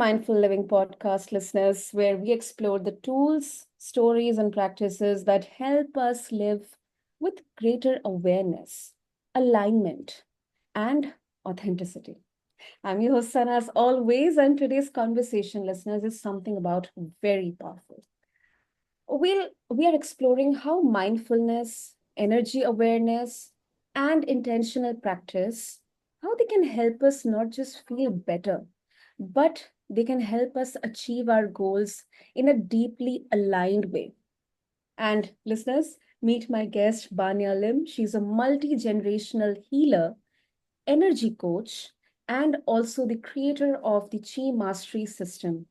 Mindful Living podcast, listeners, where we explore the tools, stories, and practices that help us live with greater awareness, alignment, and authenticity. I'm your host, Sana, as always, and today's conversation, listeners, is something about very powerful. We are exploring how mindfulness, energy awareness, and intentional practice, how they can help us not just feel better, but they can help us achieve our goals in a deeply aligned way. And listeners, meet my guest, Banya Lim. She's a multi-generational healer, energy coach, and also the creator of the Chi Mastery System.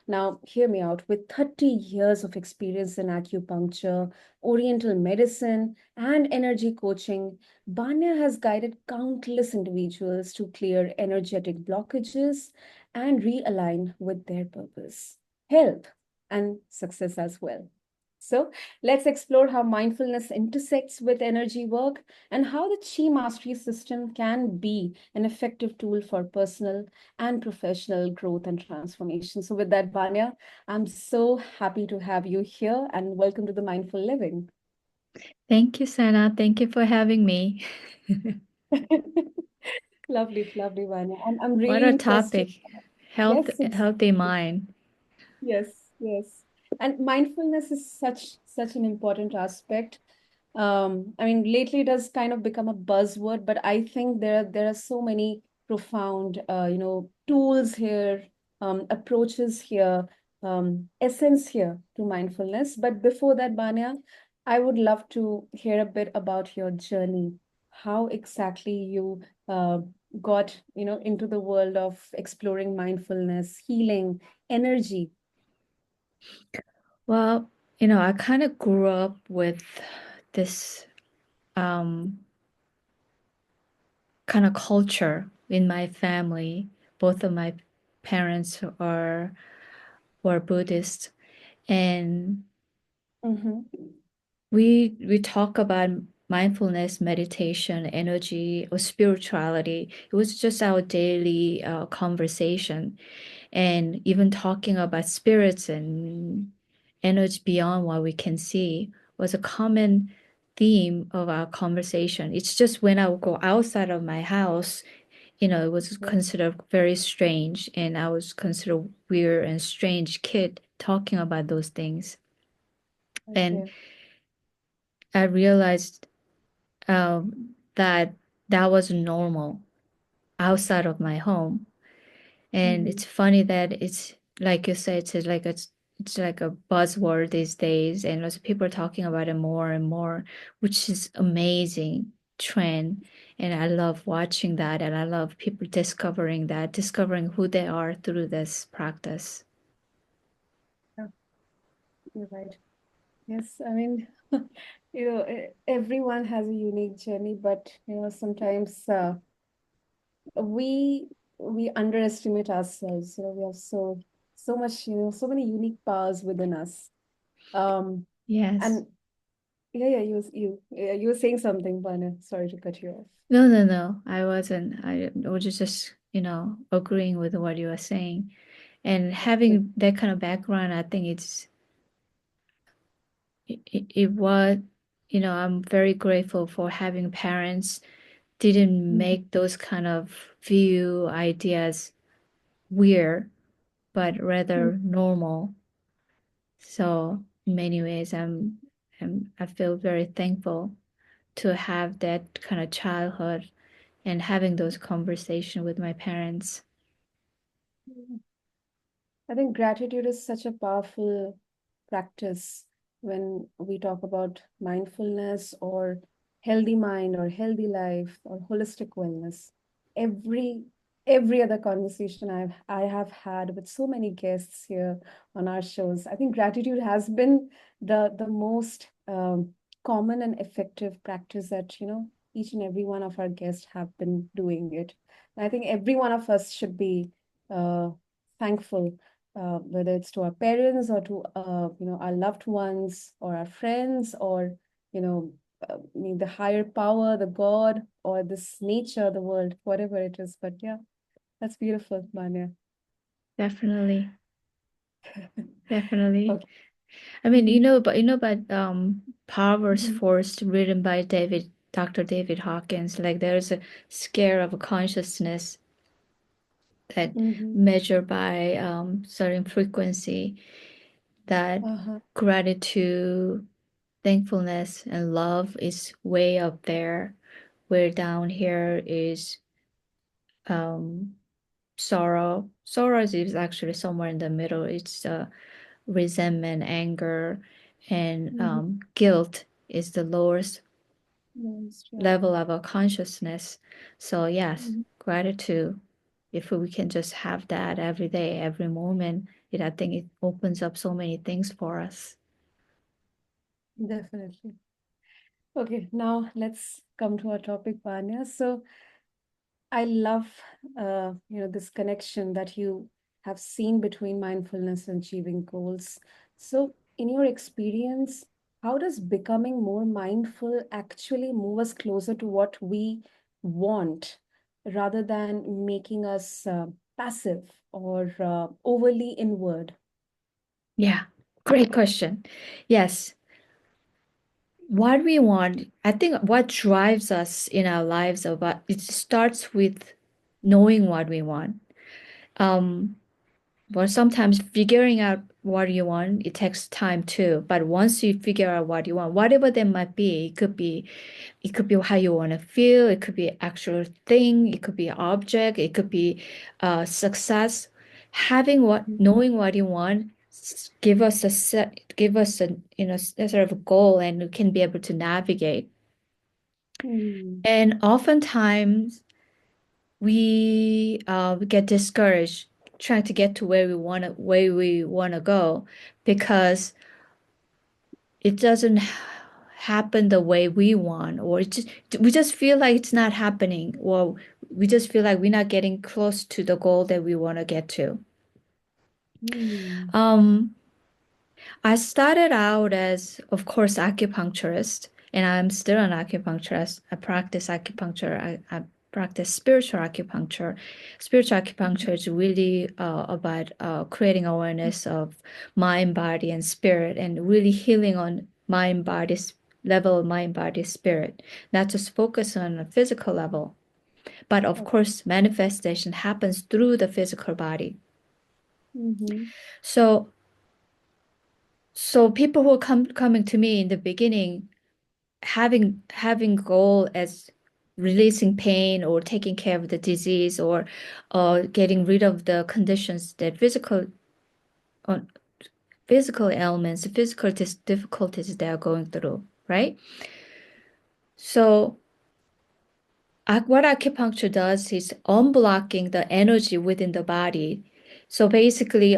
Now, hear me out. With 30 years of experience in acupuncture, oriental medicine, and energy coaching, Banya has guided countless individuals to clear energetic blockages and realign with their purpose, health, and success as well. So, let's explore how mindfulness intersects with energy work and how the Chi Mastery System can be an effective tool for personal and professional growth and transformation. So, with that, Banya, I'm so happy to have you here and welcome to the Mindful Living. Thank you, Sana. Thank you for having me. Lovely, lovely, Banya. I'm What really a interested. topic. Health, Yes, it's healthy mind. yes, yes. And mindfulness is such an important aspect. I mean, lately it has kind of become a buzzword, but I think there are so many profound, tools here, approaches here, essence here to mindfulness. But before that, Banya, I would love to hear a bit about your journey. How exactly you got, into the world of exploring mindfulness, healing, energy. Well, I kind of grew up with this um, kind of culture in my family. Both of my parents were Buddhist, and Mm-hmm. we talk about mindfulness, meditation, energy, or spirituality. It was just our daily conversation, and even talking about spirits and energy beyond what we can see was a common theme of our conversation. It's just when I would go outside of my house, it was Yeah. considered very strange, and I was considered weird and strange kid talking about those things. And Okay. I realized that that was normal outside of my home. And Mm-hmm. it's funny that it's like you said, it's like a buzzword these days, and lots of people are talking about it more and more, which is amazing trend. And I love watching that, and I love people discovering that, discovering who they are through this practice. Yeah, you're right. Yes, I mean, everyone has a unique journey, but sometimes we we underestimate ourselves. We have so much, so many unique powers within us. Um, Yes. and yeah, you were saying something, Bana. Sorry to cut you off. No, no, no. I wasn't. I was just, agreeing with what you were saying. And Good. having that kind of background, I think it was, I'm very grateful for having parents didn't Mhm. make those kind of view ideas weird, but rather normal. So in many ways, I feel very thankful to have that kind of childhood and having those conversations with my parents. Mhm. I think gratitude is such a powerful practice when we talk about mindfulness or healthy mind or healthy life or holistic wellness. Every every other conversation I have had with so many guests here on our shows, I think gratitude has been the most common and effective practice that each and every one of our guests have been doing it. And I think every one of us should be uh, thankful, whether it's to our parents or to our loved ones or our friends or you know I mean, the higher power, the God or this nature, the world, whatever it is. But yeah, that's beautiful, Manya. Definitely. Definitely. Okay. I mean, Mhm. you know about Powers Mhm. Force written by Dr. David Hawkins. Like there's a scale of consciousness that Mhm. measured by certain frequency that Uh-huh. gratitude, thankfulness, and love is way up there, where down here is um sorrow. Sorrow is actually somewhere in the middle. It's resentment, anger, and Mhm. guilt is the lowest Yes, yeah. level of our consciousness. So yes, Mhm. gratitude. If we can just have that every day, every moment, I think it opens up so many things for us. Definitely. Okay, now let's come to our topic, Vanya. So I love, this connection that you have seen between mindfulness and achieving goals. So, in your experience, how does becoming more mindful actually move us closer to what we want rather than making us passive or overly inward? Yeah, great question. Yes, what we want, I think what drives us in our lives about it starts with knowing what we want. Um, Well, sometimes figuring out what you want, it takes time too. But once you figure out what you want, whatever that might be, it could be how you want to feel, it could be actual thing, it could be object, it could be success. Knowing what you want, give us a, a sort of a goal, and we can be able to navigate. Mm. And oftentimes we get discouraged trying to get to where we want to go because it doesn't happen the way we want, or we just feel like it's not happening, or we just feel like we're not getting close to the goal that we want to get to. Mm. um I started out as, of course, acupuncturist, and I'm still an acupuncturist. I practice acupuncture. I practice spiritual acupuncture. Spiritual acupuncture is really about creating awareness of mind, body, and spirit, and really healing on mind, body, level of mind, body, spirit, not just focus on a physical level. But of Okay. course, manifestation happens through the physical body. Mhm. So people who are coming to me in the beginning, having goal as releasing pain or taking care of the disease, or getting rid of the conditions that uh, physical ailments, physical difficulties they are going through, right? So what acupuncture does is unblocking the energy within the body. So basically,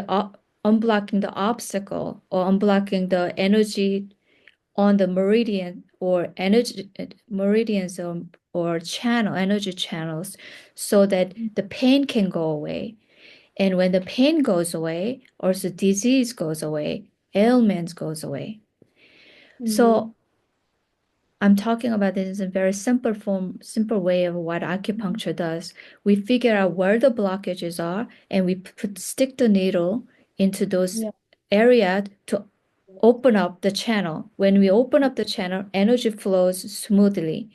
unblocking the obstacle or unblocking the energy on the meridian or energy meridians, or channel energy channels, so that the pain can go away. And when the pain goes away, also disease goes away, ailments goes away. So Mhm. I'm talking about this in a very simple way of what acupuncture does. We figure out where the blockages are, and we stick the needle into those Yeah. area to open up the channel. When we open up the channel, energy flows smoothly.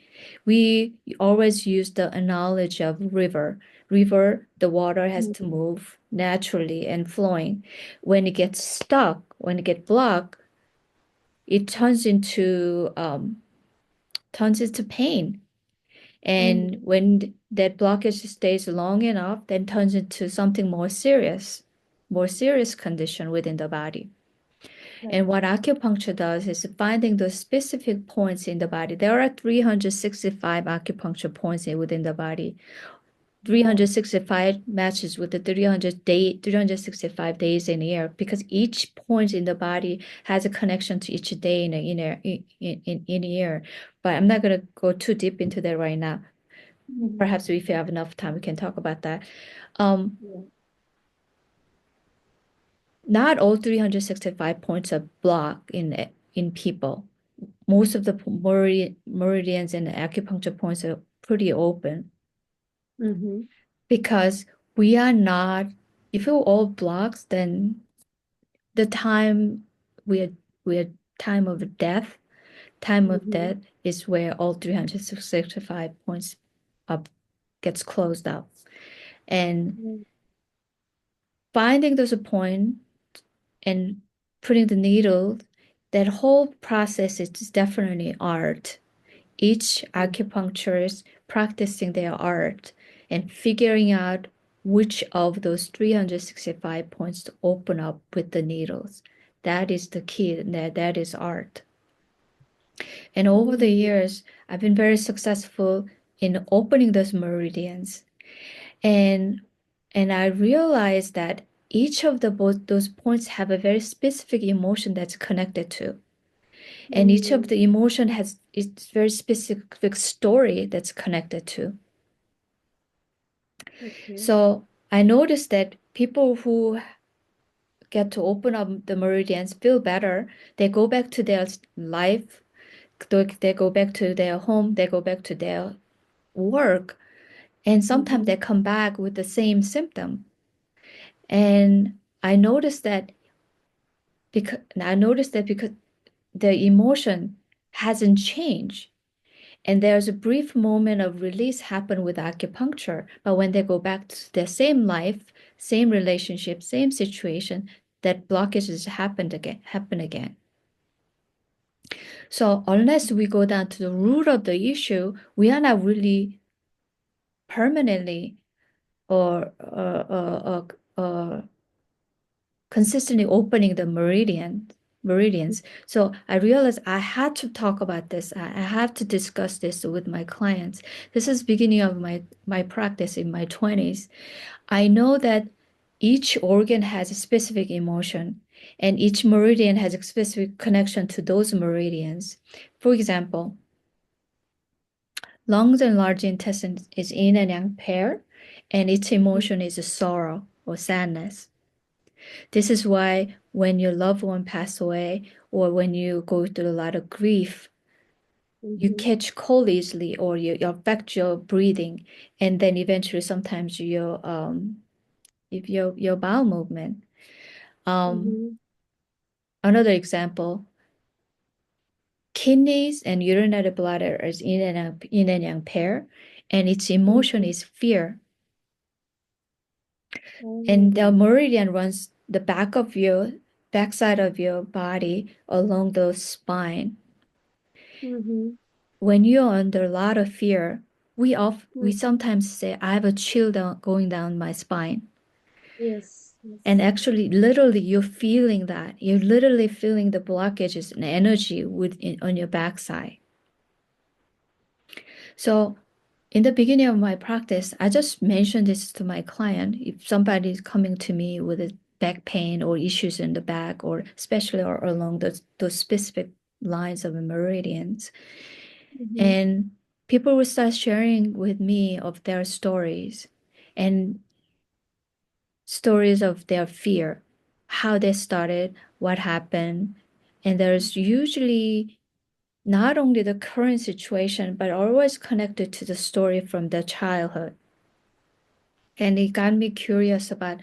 We always use the analogy of river. River, the water has Mhm. to move naturally and flowing. When it gets stuck, when it gets blocked, it turns into pain. And Mhm. when that blockage stays long enough, then turns into something more serious condition within the body. And Right. what acupuncture does is finding those specific points in the body. There are 365 acupuncture points within the body. Wow. 365 matches with the 365 days in a year, because each point in the body has a connection to each day in a year. But I'm not going to go too deep into that right now. Mhm. Perhaps if you have enough time, we can talk about that. Um, Yeah. Not all 365 points are blocked in people. Most of the meridians and acupuncture points are pretty open, Mhm. because we are not. if it all blocks, then the time we are time of death, is where all 365 points up gets closed up. And Mm. finding those point and putting the needle, that whole process is definitely art. Each acupuncturist practicing their art and figuring out which of those 365 points to open up with the needles. That is the key. That is art. And over the Mm. years, I've been very successful in opening those meridians. And I realized that each of those points have a very specific emotion that's connected to. And each of Mm. the emotion has its very specific story that's connected to. Okay. So I noticed that people who get to open up the meridians feel better. They go back to their life, they go back to their home, they go back to their work, and sometimes they Mm-hmm. come back with the same symptom. And I noticed that because the emotion hasn't changed. And there's a brief moment of release happen with acupuncture, but when they go back to their same life, same relationship, same situation, that blockages happen again. So unless we go down to the root of the issue, we are not really permanently or consistently opening the meridians. So I realized I had to talk about this. I have to discuss this with my clients. This is beginning of my practice in my 20s. I know that each organ has a specific emotion, and each meridian has a specific connection to those meridians. For example, lungs and large intestine is yin and yang pair, and its emotion is sorrow or sadness. This is why when your loved one pass away or when you go through a lot of grief, you Mm-hmm. catch cold easily or you affect your breathing, and then eventually sometimes if your bowel movement. Um, Mm-hmm. Another example, kidneys and urinary bladder is yin and yang pair, and its emotion Mm-hmm. is fear. And the Oh. meridian runs the backside of your body along the spine. Mm-hmm. When you're under a lot of fear, we Mm. sometimes say, I have a going down my spine. Yes. And Yes. actually, literally, you're feeling that. You're literally feeling the blockages and energy on your backside. So in the beginning of my practice, I just mentioned this to my client. If somebody is coming to me with a back pain or issues in the back, or especially or along those specific lines of meridians, Mm-hmm. and people will start sharing with me of their stories and stories of their fear, how they started, what happened. And there's usually not only the current situation, but always connected to the story from their childhood. And it got me curious about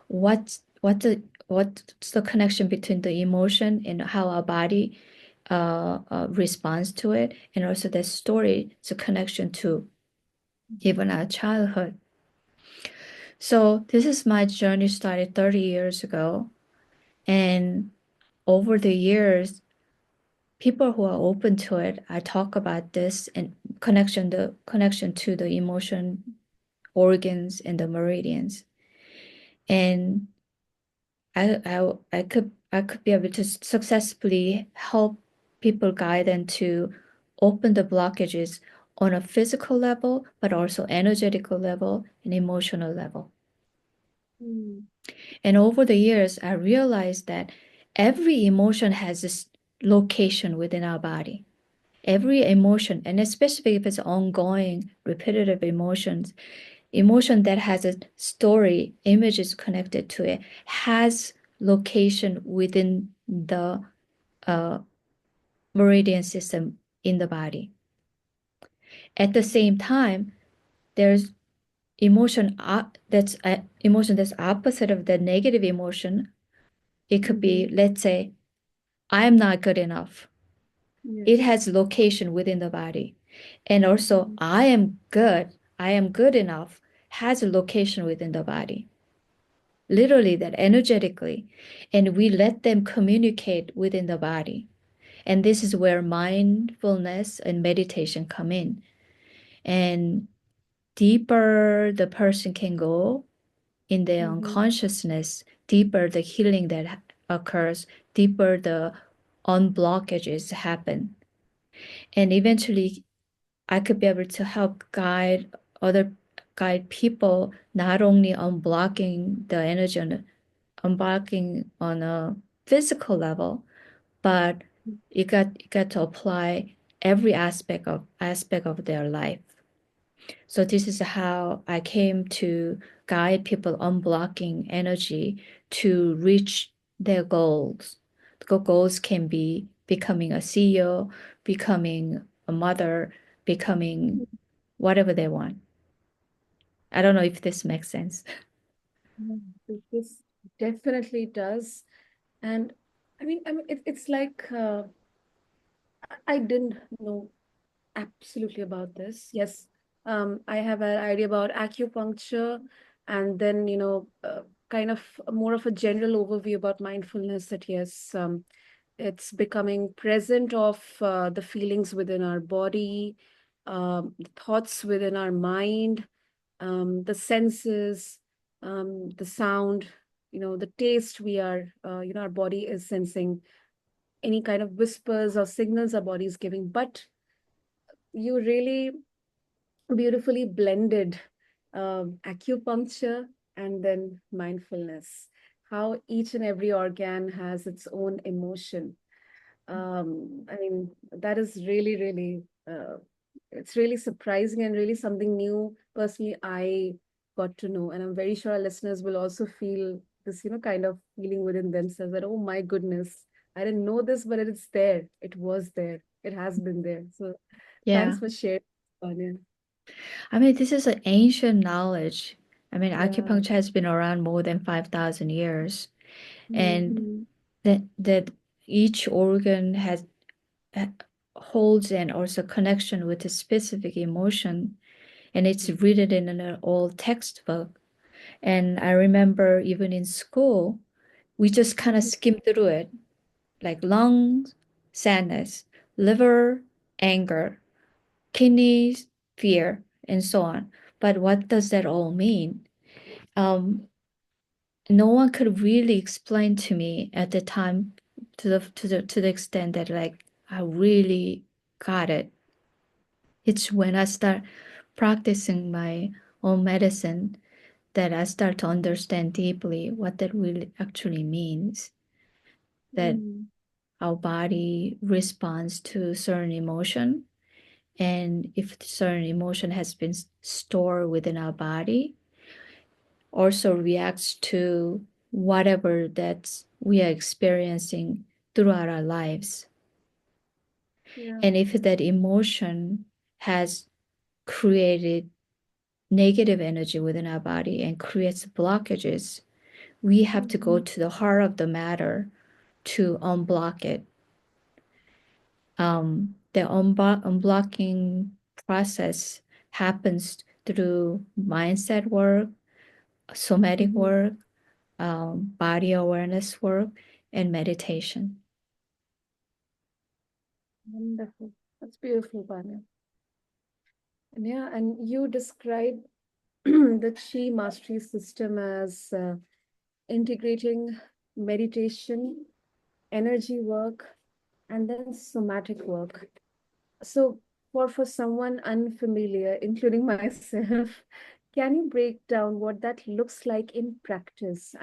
what's the connection between the emotion and how our body responds to it, and also the story, the connection to even our childhood. So this is my journey started 30 years ago, and over the years, people who are open to it, I talk about this and the connection to the emotion, organs, and the meridians. And I could be able to successfully help people guide them to open the blockages on a physical level, but also energetical level and emotional level. Mm. And over the years, I realized that every emotion has this location within our body. Every emotion, and especially if it's ongoing, repetitive emotion that has a story, images connected to it, has location within the uh, meridian system in the body. At the same time, there's emotion that's emotion that's opposite of the negative emotion. It could be, let's say, I am not good enough. It Yes. has location within the body. And also, I am good enough has a location within the body. Literally, that energetically. And we let them communicate within the body. And this is where mindfulness and meditation come in. And deeper the person can go in their unconsciousness, deeper the healing that occurs, deeper the unblockages happen. And eventually I could be able to help guide people not only unblocking the energy unblocking on a physical level, but you got to apply every aspect of their life. So this is how I came to guide people unblocking energy to reach their goals. The goals can be becoming a CEO, becoming a mother, becoming whatever they want. I don't know if this makes sense. This definitely does. And it's like I didn't know absolutely about this. Yes, I have an idea about acupuncture, and then kind of more of a general overview about mindfulness. That yes, it's becoming present of the feelings within our body, the thoughts within our mind, the senses, the sound, the taste we are, our body is sensing, any kind of whispers or signals our body is giving. But you really beautifully blended acupuncture and then mindfulness, how each and every organ has its own emotion. That is really, really, it's really surprising and really something new. Personally, I got to know, and I'm very sure our listeners will also feel this, kind of feeling within themselves that, oh my goodness, I didn't know this, but it's there. It was there. It has been there. So Yeah. thanks for sharing, Sonia. I mean, this is an ancient knowledge. I mean, Yeah. acupuncture has been around more than 5,000 years, and Mhm. that each organ ha- holds and also connection with a specific emotion, and it's written in an old textbook. And I remember even in school, we just kind of skimmed through it, like lungs, sadness, liver, anger, kidneys, fear, and so on. But what does that all mean? Um, no one could really explain to me at the time to the extent that like I really got it. It's when I start practicing my own medicine that I start to understand deeply what that really actually means. That Mm. our body responds to certain emotion, and if certain emotion has been stored within our body, also reacts to whatever that we are experiencing throughout our lives. Yeah. And if that emotion has created negative energy within our body and creates blockages, we have to go Mhm. to the heart of the matter to unblock it. The unblocking process happens through mindset work, somatic Mhm. work, body awareness work, and meditation. Wonderful. That's beautiful, Banya. And yeah, and you describe the Chi Mastery System as integrating meditation, energy work, and then somatic work. So, for someone unfamiliar, including myself, can you break down what that looks like in practice?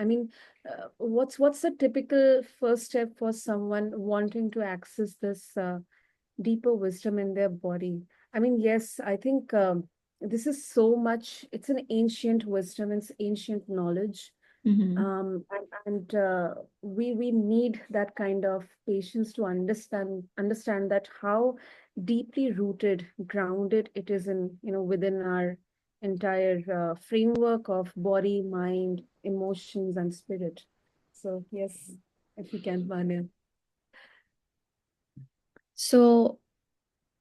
What's a typical first step for someone wanting to access this deeper wisdom in their body? Yes, I think this is so much. It's an ancient wisdom. It's ancient knowledge, Mhm. and we need that kind of patience to understand that how deeply rooted, grounded it is in within our entire framework of body, mind, emotions, and spirit. So yes, if you can, Vanya. So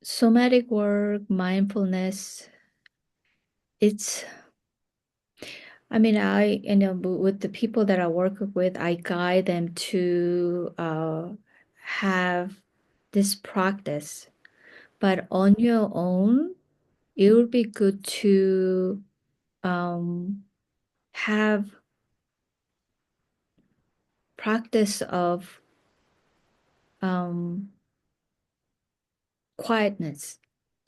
somatic work, mindfulness, it's, I mean, with the people that I work with, I guide them to have this practice. But on your own, it would be good to have practice of um, quietness.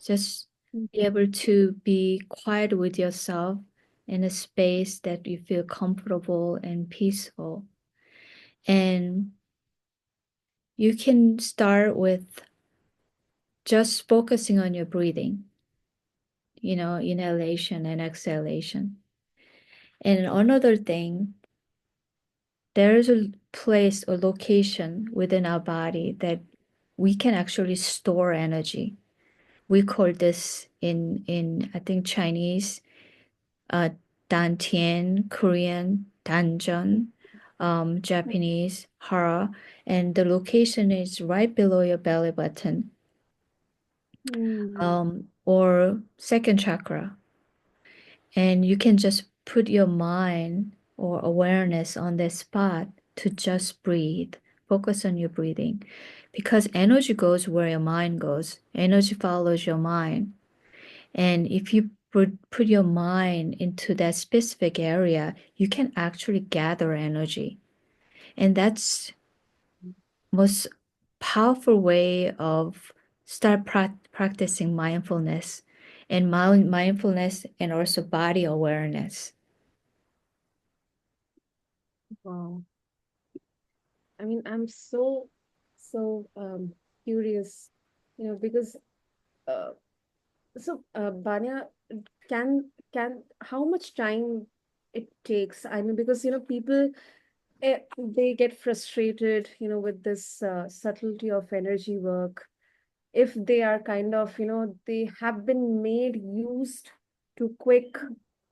Just be able to be quiet with yourself in a space that you feel comfortable and peaceful. And you can start with just focusing on your breathing, inhalation and exhalation. And another thing, there's a place or location within our body that we can actually store energy. We call this in I think Chinese, uh, Dantian, Korean, Danjeon, Japanese, Hara, and the location is right below your belly button, Mm. or second chakra. And you can just put your mind or awareness on that spot to just breathe. Focus on your breathing because energy goes where your mind goes. Energy follows your mind. And if you put your mind into that specific area, you can actually gather energy. And that's most powerful way of start practicing mindfulness and mindfulness and also body awareness. Wow. I mean, I'm so curious, because uh, Banya, can how much time it takes? I mean, because people they get frustrated, with this subtlety of energy work. If they are kind of, they have been made used to quick,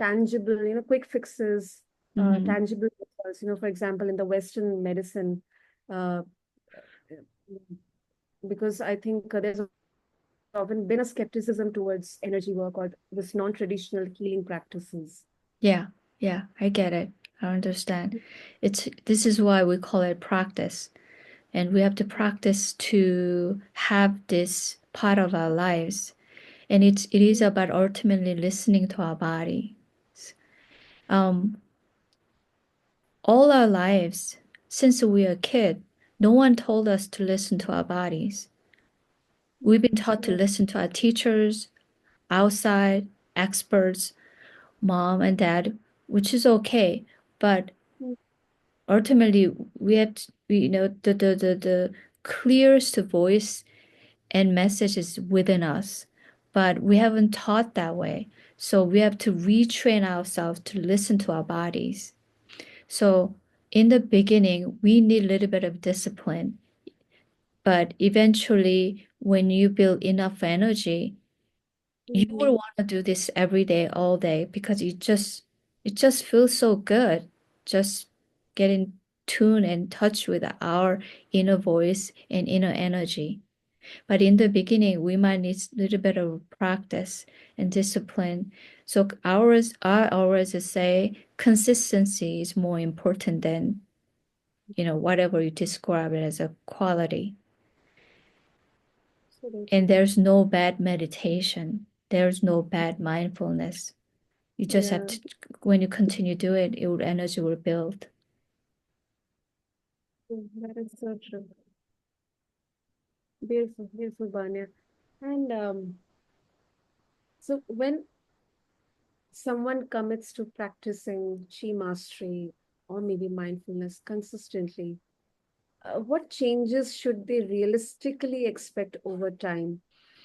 tangible, quick fixes, Mhm. tangible results. For example, in the Western medicine, uh, because I think there's often been a skepticism towards energy work or this non-traditional healing practices. Yeah, yeah, I get it. I understand. This is why we call it practice. And we have to practice to have this part of our lives. And it is about ultimately listening to our body. Um, all our lives, since we were a kid, no one told us to listen to our bodies. We've been taught to Yeah. listen to our teachers, outside experts, mom and dad, which is okay. But ultimately, we have to, the clearest voice and message is within us, but we haven't taught that way. So we have to retrain ourselves to listen to our bodies. So in the beginning, we need a little bit of discipline, but eventually, when you build enough energy, you will Mhm. want to do this every day, all day, because it just feels so good. Just get in tune and touch with our inner voice and inner energy. But in the beginning, we might need a little bit of practice and discipline. So I always say consistency is more important than, whatever you describe it as a quality. And Absolutely. there's no bad meditation. There's no bad mindfulness. You just have Yeah. to, when you continue to do it, energy will build. That is so true. Beautiful, beautiful, Banya. And so when someone commits to practicing chi mastery or maybe mindfulness consistently, what changes should they realistically expect over time?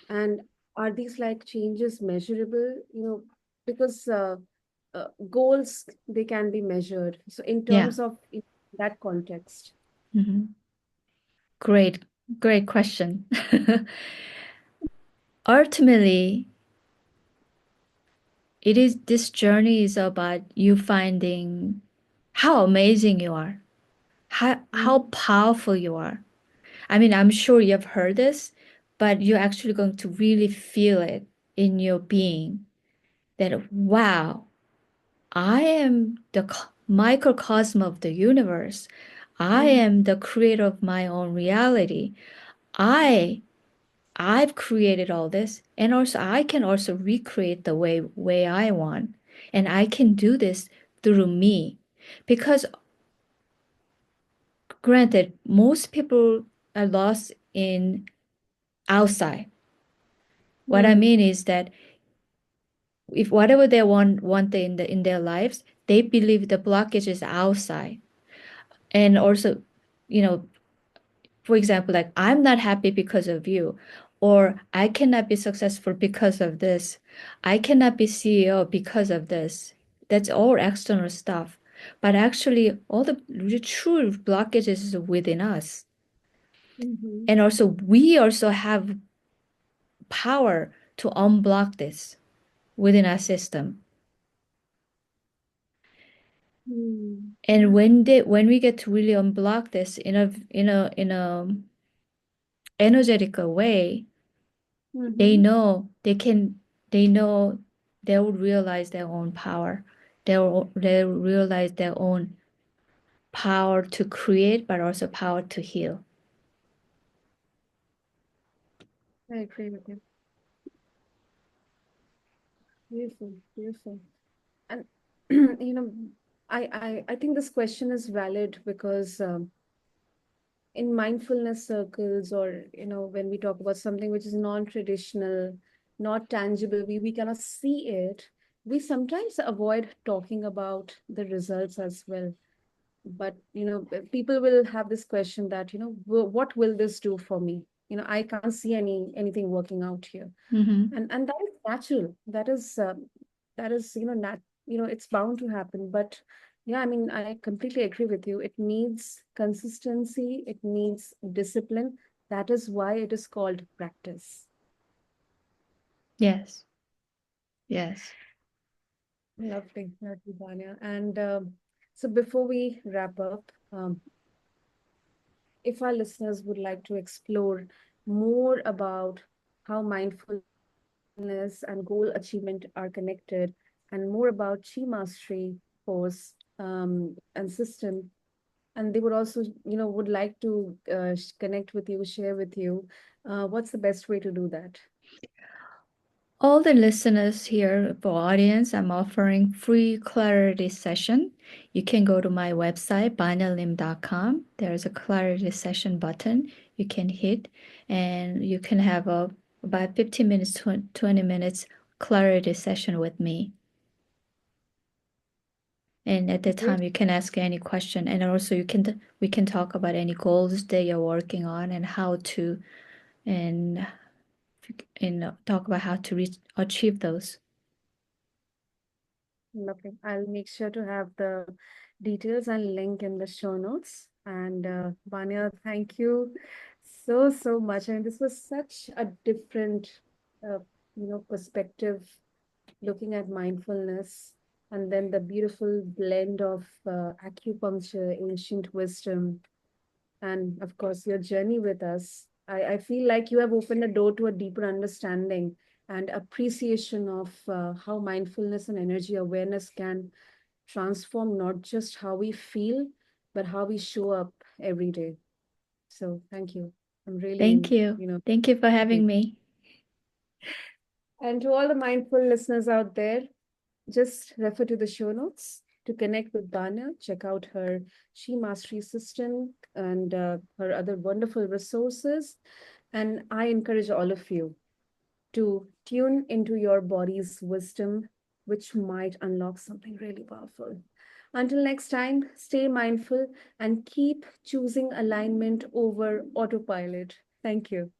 And are these like changes measurable? Because goals, they can be measured. So in Yeah. terms of in that context. Mhm. Great, great question. Ultimately, this journey is about you finding how amazing you are, how powerful you are. I mean, I'm sure you've heard this, but you're actually going to really feel it in your being that, wow, I am the microcosm of the universe. I am the creator of my own reality. I've created all this, and also I can also recreate the way I want, and I can do this through me. Because granted, most people are lost in outside. What I mean is that if whatever they want in their lives, they believe the blockage is outside. And also, you know, for example, like I'm not happy because of you, or I cannot be successful because of this. I cannot be CEO because of this. That's all external stuff. But actually, all the true blockages is within us. And also, we also have power to unblock this within our system. And when we get to really unblock this in a energetical way, they know they will realize their own power. They'll realize their own power to create, but also power to heal. I agree with you. Beautiful, beautiful. And I think this question is valid because in mindfulness circles, or when we talk about something which is non-traditional, not tangible, we cannot see it, we sometimes avoid talking about the results as well. But people will have this question that what will this do for me? I can't see anything working out here. And that is natural. That is it's bound to happen. But yeah, I mean, I completely agree with you. It needs consistency, it needs discipline. That is why it is called practice. Yes. Yes. Lovely, lovely, Banya. And so before we wrap up, if our listeners would like to explore more about how mindfulness and goal achievement are connected, and more about Chi Mastery course and system, and they would also, would like to connect with you, share with you, what's the best way to do that? All the listeners here, for audience, I'm offering free clarity session. You can go to my website, banyalim.com. There's a clarity session button you can hit, and you can have about 15 minutes, 20 minutes clarity session with me. And at that time, you can ask any question, and also we can talk about any goals that you're working on and how to, and talk about how to achieve those. Lovely. I'll make sure to have the details and link in the show notes. And Vanya, thank you so much. I mean, this was such a different, uh, perspective, looking at mindfulness, and then the beautiful blend of acupuncture, ancient wisdom, and of course your journey with us. I feel like you have opened a door to a deeper understanding and appreciation of how mindfulness and energy awareness can transform not just how we feel, but how we show up every day. So thank you. I'm Thank really, you. Thank you for having me. And to all the mindful listeners out there, just refer to the show notes to connect with Banya. Check out her Chi Mastery system and her other wonderful resources. And I encourage all of you to tune into your body's wisdom, which might unlock something really powerful. Until next time, stay mindful and keep choosing alignment over autopilot. Thank you.